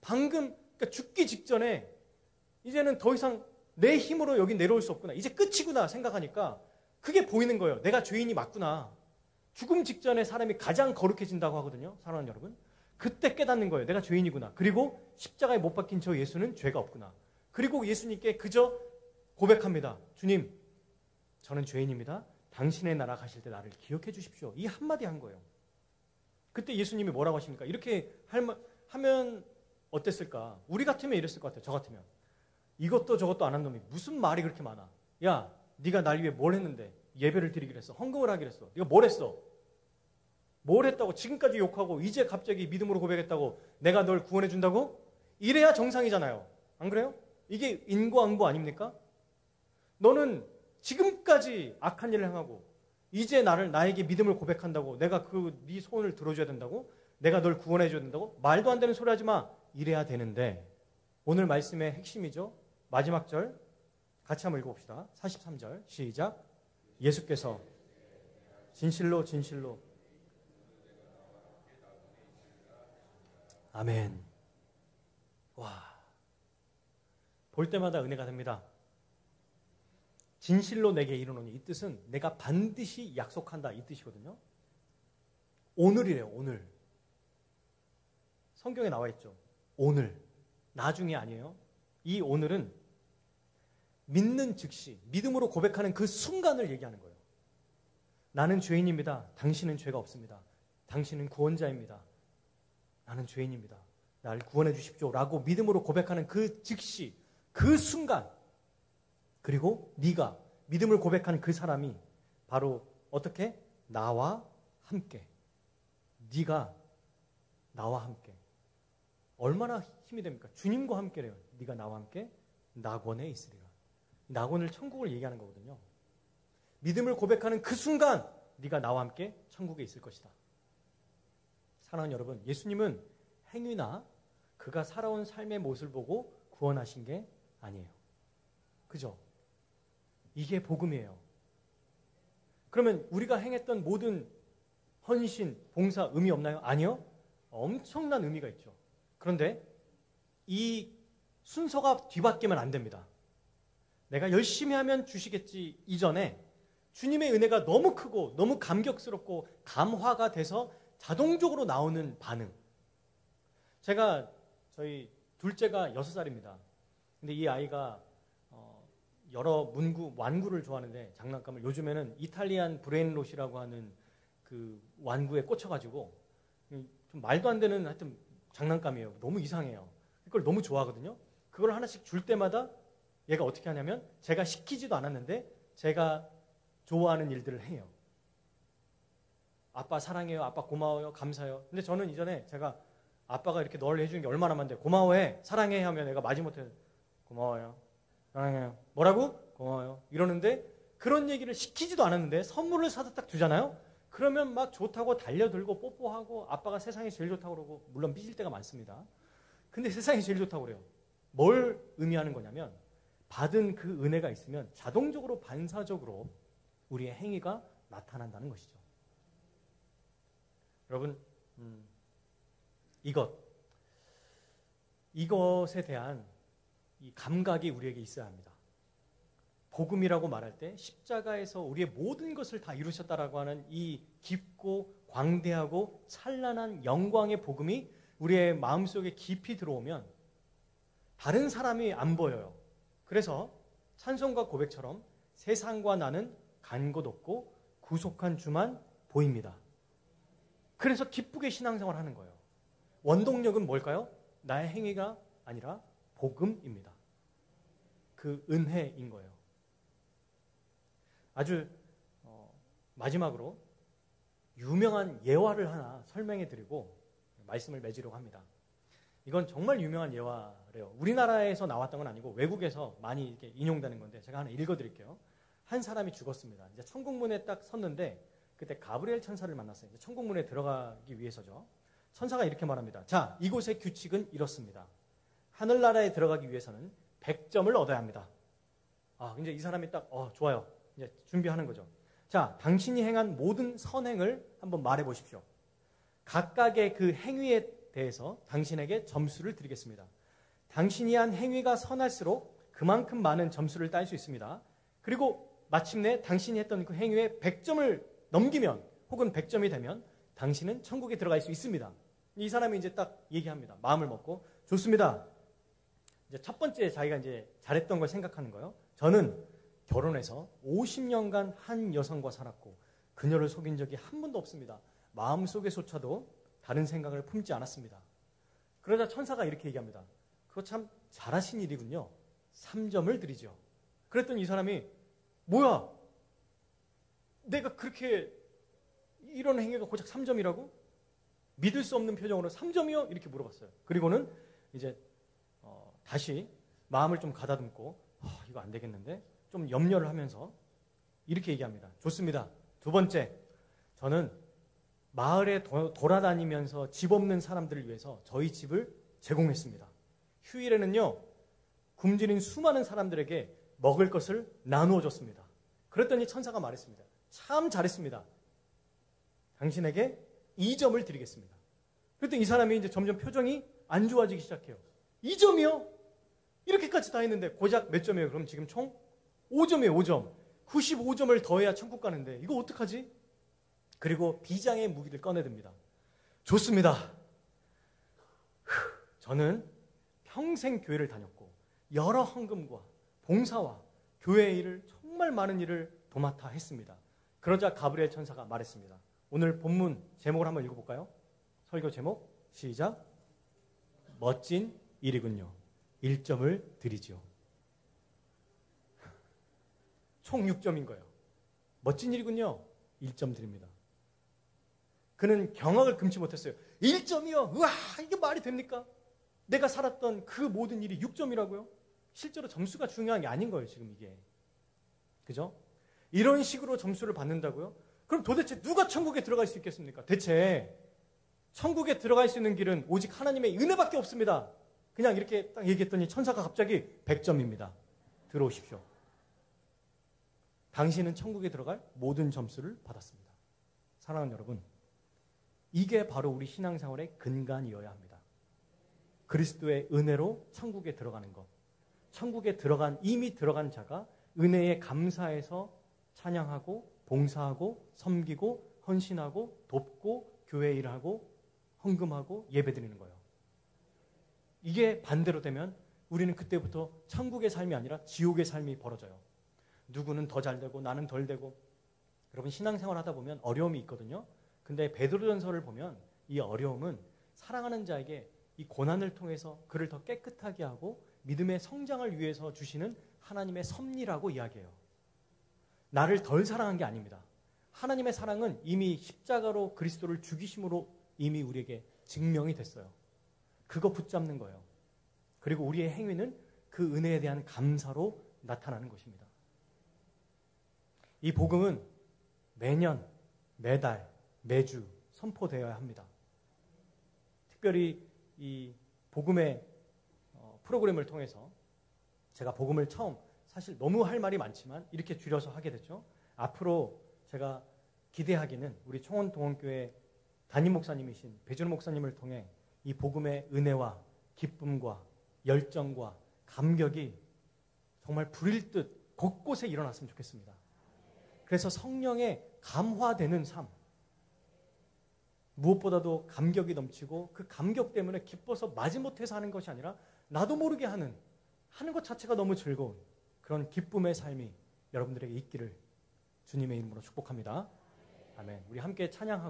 방금 그러니까 죽기 직전에 이제는 더 이상 내 힘으로 여기 내려올 수 없구나. 이제 끝이구나 생각하니까 그게 보이는 거예요. 내가 죄인이 맞구나. 죽음 직전에 사람이 가장 거룩해진다고 하거든요. 사랑하는 여러분. 그때 깨닫는 거예요. 내가 죄인이구나. 그리고 십자가에 못 박힌 저 예수는 죄가 없구나. 그리고 예수님께 그저 고백합니다. 주님, 저는 죄인입니다. 당신의 나라 가실 때 나를 기억해 주십시오. 이 한마디 한 거예요. 그때 예수님이 뭐라고 하십니까? 이렇게 하면 어땠을까? 우리 같으면 이랬을 것 같아요. 저 같으면. 이것도 저것도 안 한 놈이 무슨 말이 그렇게 많아. 야, 네가 날 위해 뭘 했는데? 예배를 드리기로 했어. 헌금을 하기로 했어. 네가 뭘 했어? 뭘 했다고 지금까지 욕하고 이제 갑자기 믿음으로 고백했다고 내가 널 구원해 준다고? 이래야 정상이잖아요. 안 그래요? 이게 인과응보 아닙니까? 너는 지금까지 악한 일을 행하고 이제 나에게 믿음을 고백한다고 내가 네 소원을 들어줘야 된다고? 내가 널 구원해 줘야 된다고? 말도 안 되는 소리 하지 마. 이래야 되는데 오늘 말씀의 핵심이죠. 마지막 절 같이 한번 읽어봅시다. 43절 시작. 예수께서 진실로 진실로 아멘. 와, 볼 때마다 은혜가 됩니다. 진실로 내게 이르노니 이 뜻은 내가 반드시 약속한다 이 뜻이거든요. 오늘이래요. 오늘. 성경에 나와 있죠. 오늘. 나중이 아니에요. 이 오늘은 믿는 즉시 믿음으로 고백하는 그 순간을 얘기하는 거예요. 나는 죄인입니다. 당신은 죄가 없습니다. 당신은 구원자입니다. 나는 죄인입니다. 나를 구원해 주십시오. 라고 믿음으로 고백하는 그 즉시, 그 순간, 그리고 네가 믿음을 고백하는 그 사람이 바로 어떻게? 나와 함께. 네가 나와 함께. 얼마나 힘이 됩니까? 주님과 함께래요. 네가 나와 함께 낙원에 있으리라. 낙원을 천국을 얘기하는 거거든요. 믿음을 고백하는 그 순간 네가 나와 함께 천국에 있을 것이다. 사랑하는 여러분, 예수님은 행위나 그가 살아온 삶의 모습을 보고 구원하신 게 아니에요. 그죠? 이게 복음이에요. 그러면 우리가 행했던 모든 헌신, 봉사 의미 없나요? 아니요. 엄청난 의미가 있죠. 그런데 이 순서가 뒤바뀌면 안 됩니다. 내가 열심히 하면 주시겠지 이전에 주님의 은혜가 너무 크고 너무 감격스럽고 감화가 돼서 자동적으로 나오는 반응. 제가 저희 둘째가 6살입니다. 근데 이 아이가 여러 완구를 좋아하는데 장난감을 요즘에는 이탈리안 브레인롯이라고 하는 그 완구에 꽂혀가지고 좀 말도 안 되는 하여튼 장난감이에요. 너무 이상해요. 그걸 너무 좋아하거든요. 그걸 하나씩 줄 때마다 얘가 어떻게 하냐면 제가 시키지도 않았는데 제가 좋아하는 일들을 해요. 아빠 사랑해요. 아빠 고마워요. 감사해요. 근데 저는 이전에 제가 아빠가 이렇게 널 해주는 게 얼마나 많은데 고마워해. 사랑해 하면 애가 마지못해 고마워요. 사랑해요. 뭐라고? 고마워요. 이러는데 그런 얘기를 시키지도 않았는데 선물을 사다 딱 주잖아요. 그러면 막 좋다고 달려들고 뽀뽀하고 아빠가 세상에 제일 좋다고 그러고 물론 삐질 때가 많습니다. 근데 세상에 제일 좋다고 그래요. 뭘 의미하는 거냐면 받은 그 은혜가 있으면 자동적으로 반사적으로 우리의 행위가 나타난다는 것이죠. 여러분 이것에 대한 이 감각이 우리에게 있어야 합니다. 복음이라고 말할 때 십자가에서 우리의 모든 것을 다 이루셨다라고 하는 이 깊고 광대하고 찬란한 영광의 복음이 우리의 마음속에 깊이 들어오면 다른 사람이 안 보여요. 그래서 찬송과 고백처럼 세상과 나는 간 곳 없고 구속한 주만 보입니다. 그래서 기쁘게 신앙생활 하는 거예요. 원동력은 뭘까요? 나의 행위가 아니라 복음입니다. 그 은혜인 거예요. 아주 마지막으로 유명한 예화를 하나 설명해 드리고 말씀을 맺으려고 합니다. 이건 정말 유명한 예화래요. 우리나라에서 나왔던 건 아니고 외국에서 많이 이렇게 인용되는 건데 제가 하나 읽어드릴게요. 한 사람이 죽었습니다. 이제 천국문에 딱 섰는데 그때 가브리엘 천사를 만났어요. 이제 천국문에 들어가기 위해서죠. 천사가 이렇게 말합니다. 자, 이곳의 규칙은 이렇습니다. 하늘나라에 들어가기 위해서는 100점을 얻어야 합니다. 이제 이 사람이 딱 좋아요. 이제 준비하는 거죠. 자, 당신이 행한 모든 선행을 한번 말해 보십시오. 각각의 그 행위에 대해서 당신에게 점수를 드리겠습니다. 당신이 한 행위가 선할수록 그만큼 많은 점수를 딸 수 있습니다. 그리고 마침내 당신이 했던 그 행위에 100점을 넘기면 혹은 100점이 되면 당신은 천국에 들어갈 수 있습니다. 이 사람이 이제 딱 얘기합니다. 마음을 먹고 좋습니다. 이제 첫 번째 자기가 이제 잘했던 걸 생각하는 거예요. 저는 결혼해서 50년간 한 여성과 살았고 그녀를 속인 적이 한 번도 없습니다. 마음속에조차도 다른 생각을 품지 않았습니다. 그러자 천사가 이렇게 얘기합니다. 그거 참 잘하신 일이군요. 3점을 드리죠. 그랬더니 이 사람이 뭐야? 내가 그렇게 이런 행위가 고작 3점이라고? 믿을 수 없는 표정으로 3점이요? 이렇게 물어봤어요. 그리고는 이제 다시 마음을 좀 가다듬고 이거 안 되겠는데 좀 염려를 하면서 이렇게 얘기합니다. 좋습니다. 두 번째, 저는 마을에 돌아다니면서 집 없는 사람들을 위해서 저희 집을 제공했습니다. 휴일에는요, 굶주린 수많은 사람들에게 먹을 것을 나누어 줬습니다. 그랬더니 천사가 말했습니다. 참 잘했습니다. 당신에게 2점을 드리겠습니다. 그랬더니 이 사람이 이제 점점 표정이 안 좋아지기 시작해요. 2점이요? 이렇게까지 다 했는데 고작 몇 점이에요? 그럼 지금 총 5점이에요, 5점. 95점을 더해야 천국 가는데 이거 어떡하지? 그리고 비장의 무기를 꺼내듭니다. 좋습니다. 저는 평생 교회를 다녔고 여러 헌금과 봉사와 교회 일을 정말 많은 일을 도맡아 했습니다. 그러자 가브리엘 천사가 말했습니다. 오늘 본문 제목을 한번 읽어볼까요? 설교 제목 시작. 멋진 일이군요. 1점을 드리죠. 총 6점인 거예요. 멋진 일이군요. 1점 드립니다. 그는 경악을 금치 못했어요. 1점이요? 우와, 이게 말이 됩니까? 내가 살았던 그 모든 일이 6점이라고요? 실제로 점수가 중요한 게 아닌 거예요, 지금 이게. 그죠? 이런 식으로 점수를 받는다고요? 그럼 도대체 누가 천국에 들어갈 수 있겠습니까? 대체 천국에 들어갈 수 있는 길은 오직 하나님의 은혜밖에 없습니다. 그냥 이렇게 딱 얘기했더니 천사가 갑자기 100점입니다. 들어오십시오. 당신은 천국에 들어갈 모든 점수를 받았습니다. 사랑하는 여러분, 이게 바로 우리 신앙생활의 근간이어야 합니다. 그리스도의 은혜로 천국에 들어가는 것. 천국에 이미 들어간 자가 은혜에 감사해서 찬양하고 봉사하고 섬기고 헌신하고 돕고 교회 일하고 헌금하고 예배드리는 거예요. 이게 반대로 되면 우리는 그때부터 천국의 삶이 아니라 지옥의 삶이 벌어져요. 누구는 더 잘 되고 나는 덜 되고. 여러분 신앙생활 하다 보면 어려움이 있거든요. 근데 베드로전서를 보면 이 어려움은 사랑하는 자에게 이 고난을 통해서 그를 더 깨끗하게 하고 믿음의 성장을 위해서 주시는 하나님의 섭리라고 이야기해요. 나를 덜 사랑한 게 아닙니다. 하나님의 사랑은 이미 십자가로 그리스도를 죽이심으로 이미 우리에게 증명이 됐어요. 그거 붙잡는 거예요. 그리고 우리의 행위는 그 은혜에 대한 감사로 나타나는 것입니다. 이 복음은 매년, 매달, 매주 선포되어야 합니다. 특별히 이 복음의 프로그램을 통해서 제가 복음을 처음, 사실 너무 할 말이 많지만 이렇게 줄여서 하게 됐죠. 앞으로 제가 기대하기는 우리 총원동원교회 담임 목사님이신 배준호 목사님을 통해 이 복음의 은혜와 기쁨과 열정과 감격이 정말 불일 듯 곳곳에 일어났으면 좋겠습니다. 그래서 성령의 감화되는 삶, 무엇보다도 감격이 넘치고 그 감격 때문에 기뻐서 마지못해서 하는 것이 아니라 나도 모르게 하는 것 자체가 너무 즐거운 그런 기쁨의 삶이 여러분들에게 있기를 주님의 이름으로 축복합니다. 아멘. 우리 함께 찬양하고